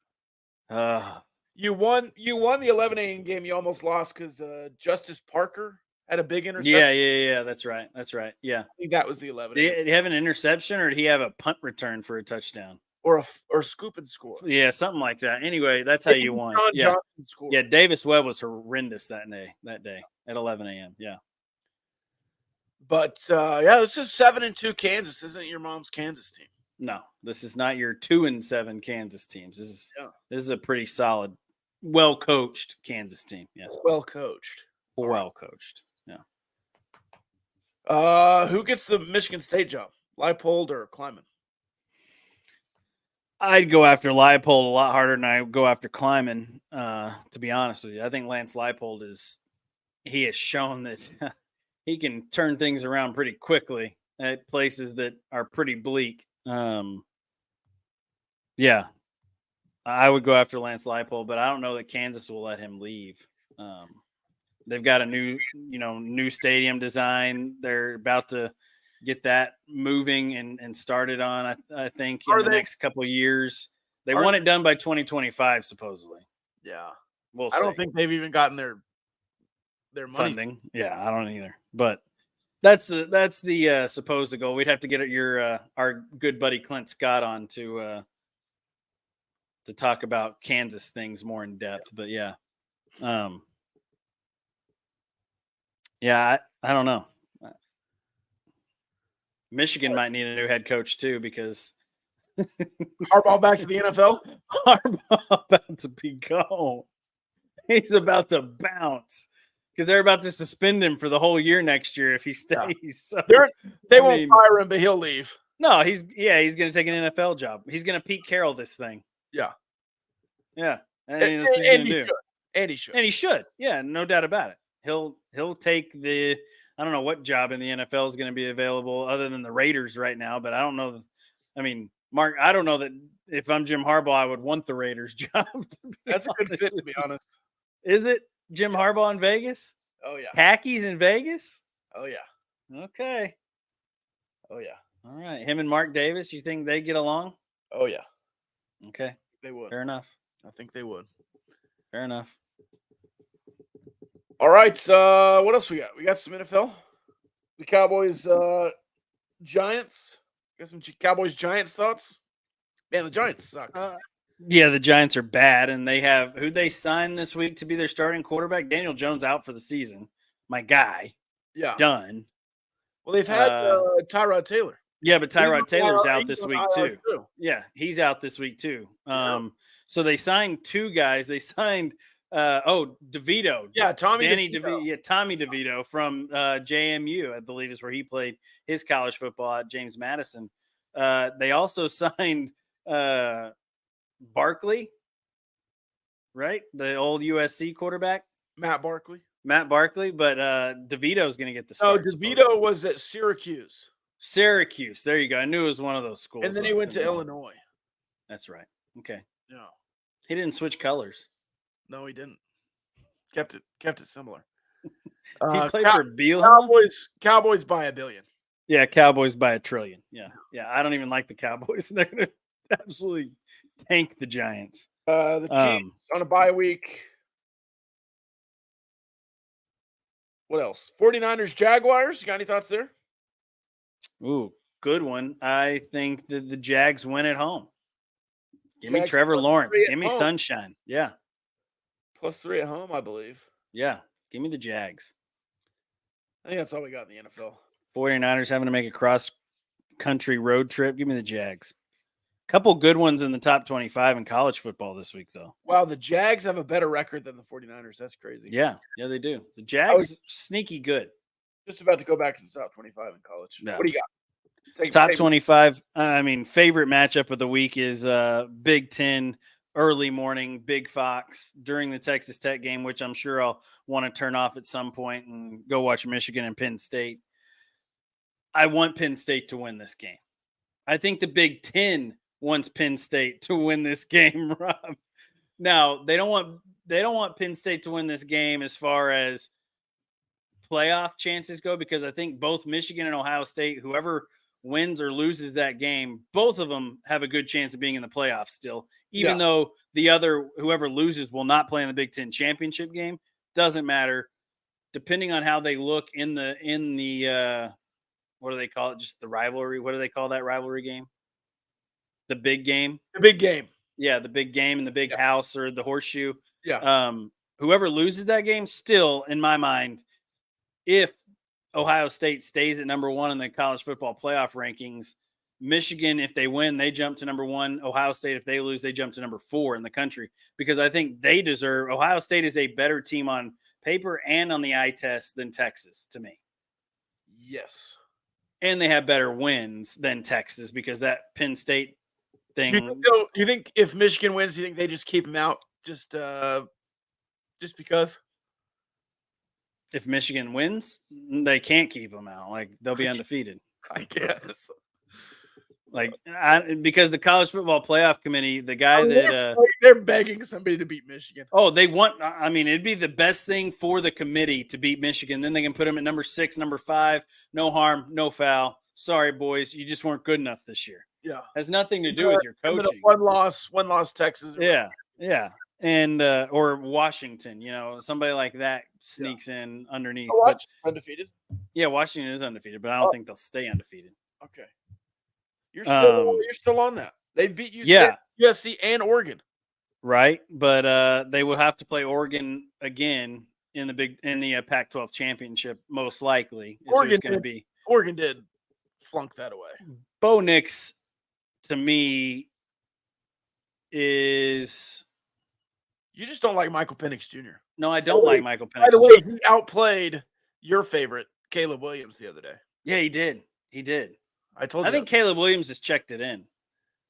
You won the 11 a.m. game. You almost lost because Justice Parker had a big interception. Yeah. That's right. Yeah. I think that was the 11. Did he have an interception or did he have a punt return for a touchdown? Or scoop and score. Yeah, something like that. Anyway, that's how you won. Yeah. Yeah, Davis Webb was horrendous that day at 11 a.m. Yeah. But this is 7-2 Kansas. Isn't it your mom's Kansas team? No, this is not your 2-7 Kansas teams. This is a pretty solid, well-coached Kansas team. Yeah. Well coached. Yeah. Who gets the Michigan State job? Leipold or Kleiman? I'd go after Leipold a lot harder than I would go after Kleiman, to be honest with you. I think Lance Leipold has shown that he can turn things around pretty quickly at places that are pretty bleak. Yeah, I would go after Lance Leipold, but I don't know that Kansas will let him leave. They've got a new stadium design. They're about to get that moving and started on, I think, in the next couple of years. They want it done by 2025, supposedly. Yeah. We'll see. I don't think they've even gotten their money. Funding. Yeah, I don't either. But that's the supposed goal. We'd have to get our good buddy Clint Scott on to talk about Kansas things more in depth. But yeah. I don't know. Michigan might need a new head coach too, because Harbaugh back to the NFL. Harbaugh about to be gone. He's about to bounce because they're about to suspend him for the whole year next year if he stays. Yeah. So, they won't fire him, but he'll leave. No, he's going to take an NFL job. He's going to Pete Carroll this thing. Yeah. Yeah. That's what he's going to do. And he should. Yeah, no doubt about it. He'll take I don't know what job in the NFL is going to be available other than the Raiders right now, but I don't know. I mean, Mark, I don't know that if I'm Jim Harbaugh, I would want the Raiders job. That's a good fit, to be honest. Is it Jim Harbaugh in Vegas? Oh, yeah. Khakis in Vegas? Oh, yeah. Okay. Oh, yeah. All right. Him and Mark Davis, you think they get along? Oh, yeah. Okay. They would. Fair enough. I think they would. Fair enough. All right. What else we got? We got some NFL. The Cowboys, Giants. Got some Cowboys Giants thoughts? Man, the Giants suck. Yeah, the Giants are bad, and they have who they signed this week to be their starting quarterback. Daniel Jones out for the season. My guy. Yeah. Done. Well, they've had Tyrod Taylor. Yeah, but Tyrod Taylor's out this week too. Yeah, he's out this week too. So they signed two guys. They signed DeVito. Yeah, Tommy Danny DeVito. DeVito. Yeah, Tommy DeVito from JMU, I believe is where he played his college football at James Madison. They also signed Barkley, right? The old USC quarterback, Matt Barkley. Matt Barkley, but DeVito's going to get the No, start. DeVito supposedly. was at Syracuse. Syracuse. There you go. I knew it was one of those schools. And then he went to Illinois. That's right. Okay. Yeah. He didn't switch colors. No, he didn't. Kept it similar. He played for Bielema? Cowboys by $1 billion. Yeah, Cowboys by $1 trillion. Yeah. I don't even like the Cowboys. They're going to absolutely tank the Giants. The Chiefs on a bye week. What else? 49ers, Jaguars. You got any thoughts there? Ooh, good one. I think that the Jags win at home. Give me Jags Trevor Lawrence. Give me home. sunshine. Yeah. +3 at home, I believe. Yeah. Give me the Jags. I think that's all we got in the NFL. 49ers having to make a cross-country road trip. Give me the Jags. Couple good ones in the top 25 in college football this week, though. Wow, the Jags have a better record than the 49ers. That's crazy. Yeah, they do. The Jags, sneaky good. Just about to go back to the top 25 in college. No. What do you got? Top 25. Favorite matchup of the week is Big Ten early morning, Big Fox during the Texas Tech game, which I'm sure I'll want to turn off at some point and go watch Michigan and Penn State. I want Penn State to win this game. I think the Big Ten wants Penn State to win this game, Rob. Now, they don't want Penn State to win this game as far as playoff chances go, because I think both Michigan and Ohio State, whoever wins or loses that game, both of them have a good chance of being in the playoffs still, even though whoever loses will not play in the Big Ten championship game. Doesn't matter. Depending on how they look in the what do they call it? Just the rivalry. What do they call that rivalry game? The big game. The big game. Yeah, the big game in the big house or the horseshoe. Yeah. Whoever loses that game, still, in my mind, if Ohio State stays at number 1 in the college football playoff rankings, Michigan, if they win, they jump to number 1. Ohio State, if they lose, they jump to number 4 in the country, because I think they deserve. Ohio State is a better team on paper and on the eye test than Texas, to me. Yes. And they have better wins than Texas, because that Penn State thing. Do you think if Michigan wins, do you think they just keep them out just because? If Michigan wins, they can't keep them out. Like, they'll be undefeated. I guess. Like, because the college football playoff committee, the guy they're begging somebody to beat Michigan. Oh, they want. I mean, it'd be the best thing for the committee to beat Michigan. Then they can put them at number 6, number 5. No harm, no foul. Sorry, boys, you just weren't good enough this year. Yeah, has nothing to do with your coaching. One loss, Texas. Yeah, and or Washington. Somebody like that sneaks in underneath. But undefeated. Yeah, Washington is undefeated, but I don't think they'll stay undefeated. Okay. You're still on that. They beat USC and Oregon. Right, but they will have to play Oregon again in the Pac-12 championship, most likely. Oregon did flunk that away. Bo Nix, to me, is. You just don't like Michael Penix Jr. No, I don't like Michael Penix. By the way, he outplayed your favorite, Caleb Williams, the other day. Yeah, he did. I told you. I think Caleb Williams has checked it in.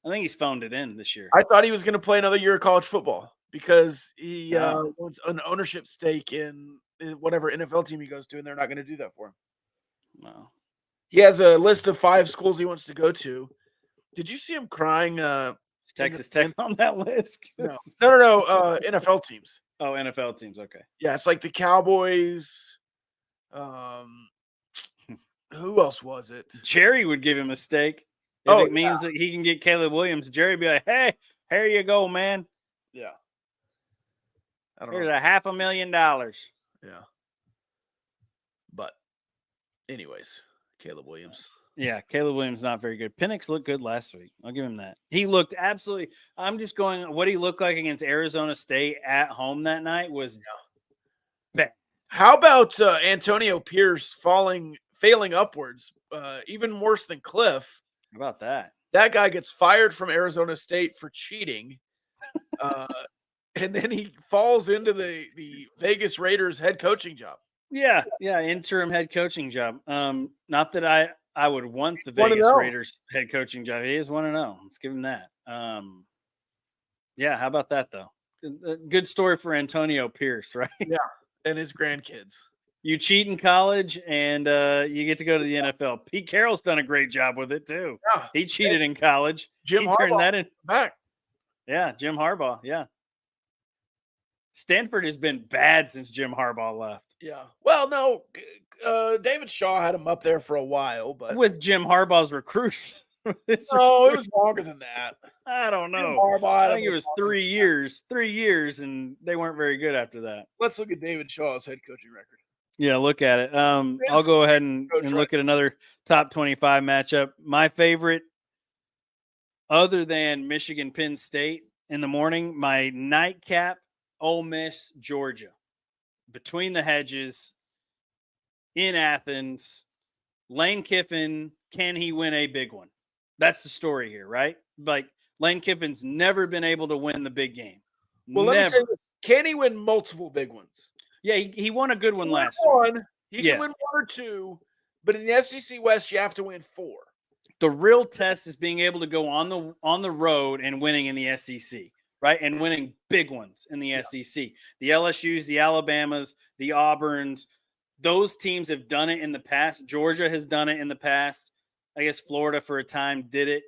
I think he's phoned it in this year. I thought he was going to play another year of college football because he wants an ownership stake in whatever NFL team he goes to, and they're not going to do that for him. No. He has a list of 5 schools he wants to go to. Did you see him crying? Is Texas Tech on that list? No. NFL teams. Oh, NFL teams. Okay. Yeah, it's like the Cowboys. Who else was it? Jerry would give him a stake. If it means that he can get Caleb Williams, Jerry would be like, hey, here you go, man. Yeah. Here's $500,000. Yeah. But anyways, Caleb Williams. Yeah, Caleb Williams not very good. Penix looked good last week. I'll give him that. He looked absolutely – I'm just going – what he looked like against Arizona State at home that night was bad. How about Antonio Pierce failing upwards, even worse than Cliff? How about that? That guy gets fired from Arizona State for cheating. and then he falls into the Vegas Raiders head coaching job. Yeah, interim head coaching job. Not that I would want the 1-0. Vegas Raiders head coaching job. He is 1-0. Let's give him that. Yeah, how about that though? Good story for Antonio Pierce, right? Yeah, and his grandkids. You cheat in college and you get to go to the NFL. Pete Carroll's done a great job with it too. Yeah. He cheated in college. Jim He Harbaugh turned that in. back. Yeah, Jim Harbaugh. Yeah. Stanford has been bad since Jim Harbaugh left. Yeah. Well, no, David Shaw had him up there for a while, but With Jim Harbaugh's recruits. no, it was longer than that. I don't Jim know. Harbaugh had I think him it was longer 3 than years. 3 years, and they weren't very good after that. Let's look at David Shaw's head coaching record. Yeah, look at it. I'll go ahead and look at another top 25 matchup. My favorite, other than Michigan Penn State in the morning, my nightcap, Ole Miss, Georgia. Between the hedges, in Athens, Lane Kiffin, can he win a big one? That's the story here, right? Like, Lane Kiffin's never been able to win the big game. Well, let me say this. Can he win multiple big ones? Yeah, he won a good one last year. He can win 1 or 2, but in the SEC West, you have to win 4. The real test is being able to go on the road and winning in the SEC, right? And winning big ones in the SEC. The LSUs, the Alabamas, the Auburns, those teams have done it in the past. Georgia has done it in the past. I guess Florida for a time did it.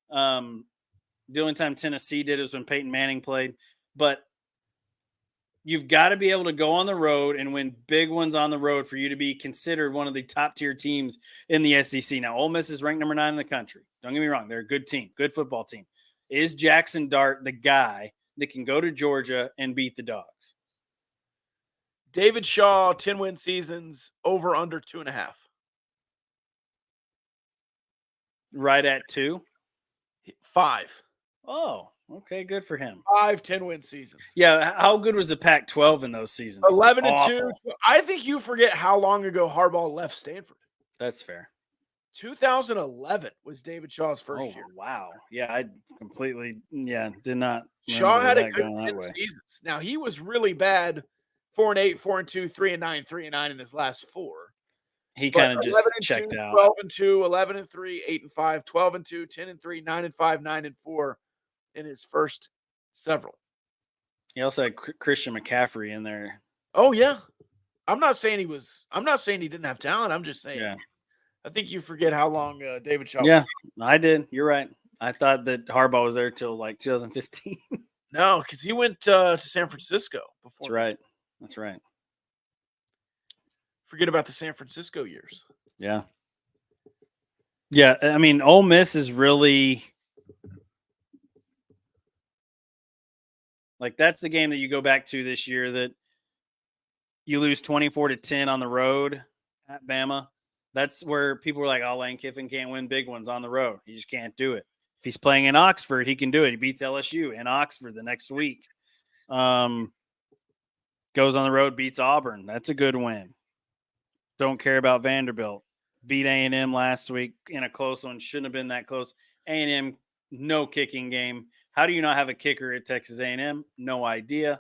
The only time Tennessee did it was when Peyton Manning played. But you've got to be able to go on the road and win big ones on the road for you to be considered one of the top-tier teams in the SEC. Now, Ole Miss is ranked number 9 in the country. Don't get me wrong. They're a good team, good football team. Is Jackson Dart the guy that can go to Georgia and beat the Dogs? David Shaw, 10-win seasons, over under 2.5. Right at 2? 5. Oh, okay, good for him. 5 10-win seasons. Yeah, how good was the Pac-12 in those seasons? 11-2. I think you forget how long ago Harbaugh left Stanford. That's fair. 2011 was David Shaw's first year. Wow. Yeah, I completely did not. Shaw had a good 10 seasons. Now, he was really bad, 4-8, 4-2, 3-9, 3-9 in his last 4. He kind of just checked out. 12-2, 11-3, 8-5, 12-2, 10-3, 9-5, 9-4 in his first several. He also had Christian McCaffrey in there. Oh yeah, I'm not saying he didn't have talent. I'm just saying. Yeah. I think you forget how long David Shaw. Yeah, I did. You're right. I thought that Harbaugh was there till like 2015. No, because he went to San Francisco before. That's right. That's right. Forget about the San Francisco years. Yeah. Yeah, I mean, Ole Miss is really like that's the game that you go back to this year that you lose 24-10 on the road at Bama. That's where people were like, "Oh, Lane Kiffin can't win big ones on the road. He just can't do it." If he's playing in Oxford, he can do it. He beats LSU in Oxford the next week. Goes on the road, beats Auburn. That's a good win. Don't care about Vanderbilt. Beat A&M last week in a close one. Shouldn't have been that close. A&M, no kicking game. How do you not have a kicker at Texas A&M? No idea.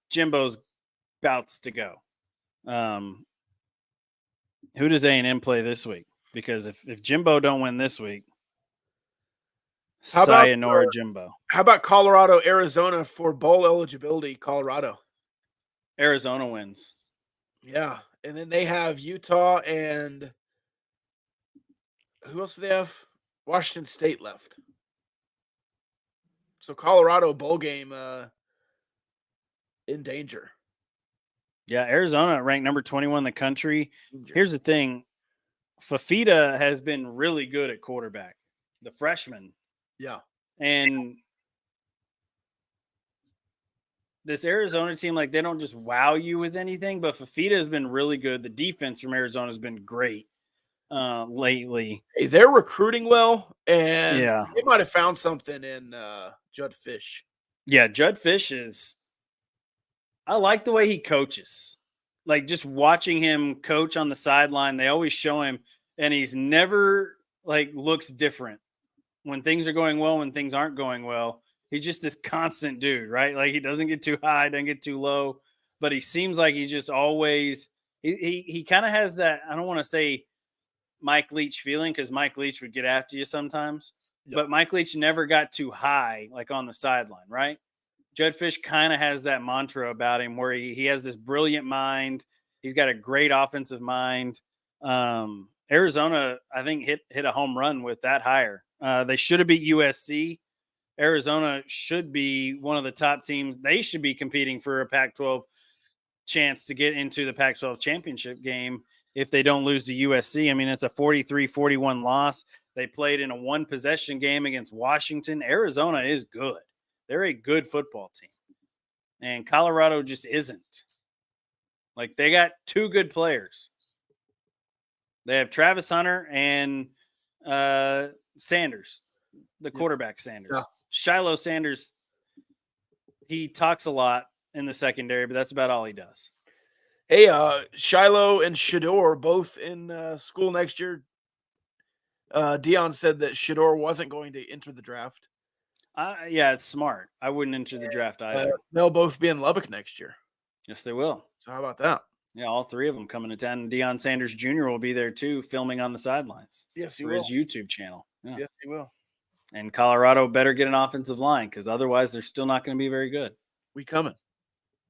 Jimbo's bouts to go. Who does A&M play this week? Because if Jimbo don't win this week, sayonara Jimbo. How about Colorado, Arizona for bowl eligibility? Colorado. Arizona wins. Yeah. And then they have Utah and who else do they have? Washington State left. So Colorado bowl game in danger. Yeah, Arizona ranked number 21 in the country. Here's the thing. Fafita has been really good at quarterback, the freshman. Yeah. And this Arizona team, like, they don't just wow you with anything, but Fafita has been really good. The defense from Arizona has been great lately. Hey, they're recruiting well, and yeah, they might have found something in Judd Fish. Yeah, Judd Fish is – I like the way he coaches. Like, just watching him coach on the sideline, they always show him, and he's never, like, looks different. When things are going well, when things aren't going well, He's just this constant dude, right? Like he doesn't get too high, doesn't get too low, but he seems like he's just always he kind of has that, I don't want to say Mike Leach feeling, because Mike Leach would get after you sometimes, but Mike Leach never got too high, like on the sideline, right? Judd Fish kind of has that mantra about him where he has this brilliant mind. He's got a great offensive mind. Arizona, I think, hit a home run with that hire. They should have beat USC. Arizona should be one of the top teams. They should be competing for a Pac-12 chance to get into the Pac-12 championship game if they don't lose to USC. I mean, it's a 43-41 loss. They played in a one-possession game against Washington. Arizona is good. They're a good football team. And Colorado just isn't. Like, they got two good players. They have Travis Hunter and Sanders, the quarterback Sanders. Yeah. Shiloh Sanders, he talks a lot in the secondary, but that's about all he does. Hey, Shiloh and Shador both in school next year. Dion said that Shador wasn't going to enter the draft. Yeah, it's smart. I wouldn't enter the draft either. They'll both be in Lubbock next year. Yes, they will. So how about that? Yeah, all three of them coming to town. Deion Sanders Jr. will be there too, filming on the sidelines. Yes, he for will. His YouTube channel. Yeah. Yes, he will. And Colorado better get an offensive line, because otherwise they're still not going to be very good. We coming.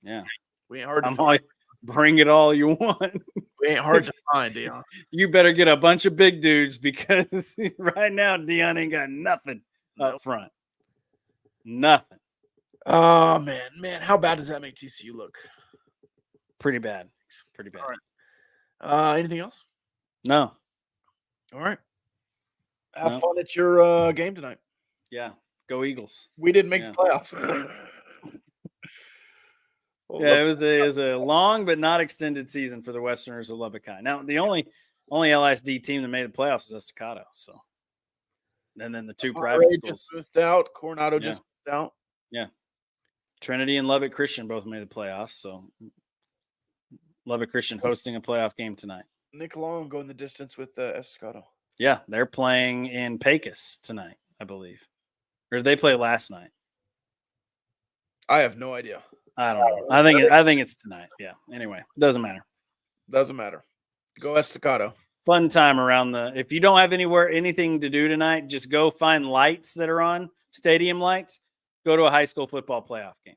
Yeah. We ain't hard to find. Bring it all you want. We ain't hard to find, Dion. You better get a bunch of big dudes, because right now Dion ain't got nothing up front. Nothing. Oh, man. How bad does that make TCU look? Pretty bad. Pretty bad. All right. Anything else? No. All right. Have fun at your game tonight. Yeah. Go Eagles. We didn't make the playoffs. Yeah, it was a long but not extended season for the Westerners of Lubbock High. Now, the only LISD team that made the playoffs is Estacado. So, and then the two private schools. Just missed out. Coronado just missed out. Yeah. Trinity and Lubbock Christian both made the playoffs. So, Lubbock Christian hosting a playoff game tonight. Nick Long going the distance with Estacado. Yeah, they're playing in Pecos tonight, I believe. Or did they play last night? I have no idea. I don't know. I think it's tonight. Yeah. Anyway, doesn't matter. Doesn't matter. Go Estacado. Fun time around if you don't have anything to do tonight, just go find lights that are on, stadium lights. Go to a high school football playoff game.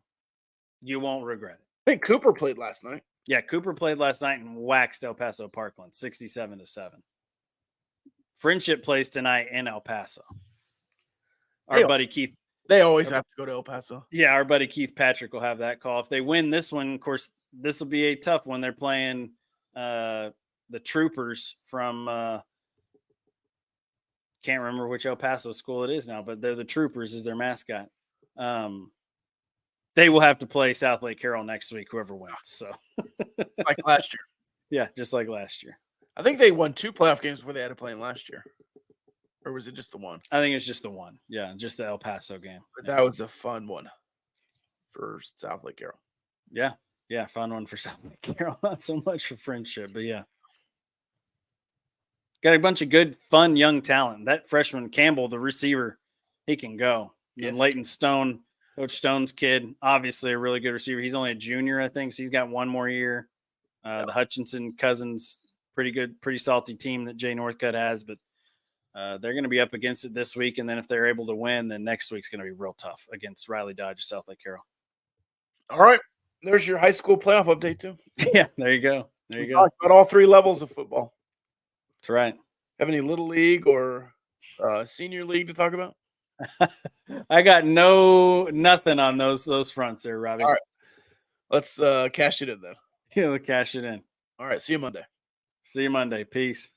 You won't regret it. I think Cooper played last night. Yeah, Cooper played last night and waxed El Paso Parkland 67-7. Friendship plays tonight in El Paso. Our buddy Keith. They always have to go to El Paso. Yeah, our buddy Keith Patrick will have that call. If they win this one, of course, this will be a tough one. They're playing the Troopers from can't remember which El Paso school it is now, but they're the Troopers is their mascot. They will have to play South Lake Carroll next week, whoever wins. So, like last year. Yeah, just like last year. I think they won 2 playoff games where they had to play them last year. Or was it just the one? I think it's just the one. Yeah, just the El Paso game. But that was a fun one for South Lake Carroll. Yeah. Yeah, fun one for South Lake Carroll. Not so much for Friendship, but yeah. Got a bunch of good, fun, young talent. That freshman, Campbell, the receiver, he can go. Yes. And Leighton Stone, Coach Stone's kid, obviously a really good receiver. He's only a junior, I think, so he's got one more year. The Hutchinson Cousins, pretty good, pretty salty team that Jay Northcutt has, but they're going to be up against it this week, and then if they're able to win, then next week's going to be real tough against Riley Dodge or South Lake Carroll. All right. There's your high school playoff update, too. Yeah, there you go. There you go. Talked about all 3 levels of football. That's right. Have any Little League or Senior League to talk about? I got nothing on those fronts there, Robbie. All right. Let's cash it in then. Yeah, we'll cash it in. All right. See you Monday. See you Monday. Peace.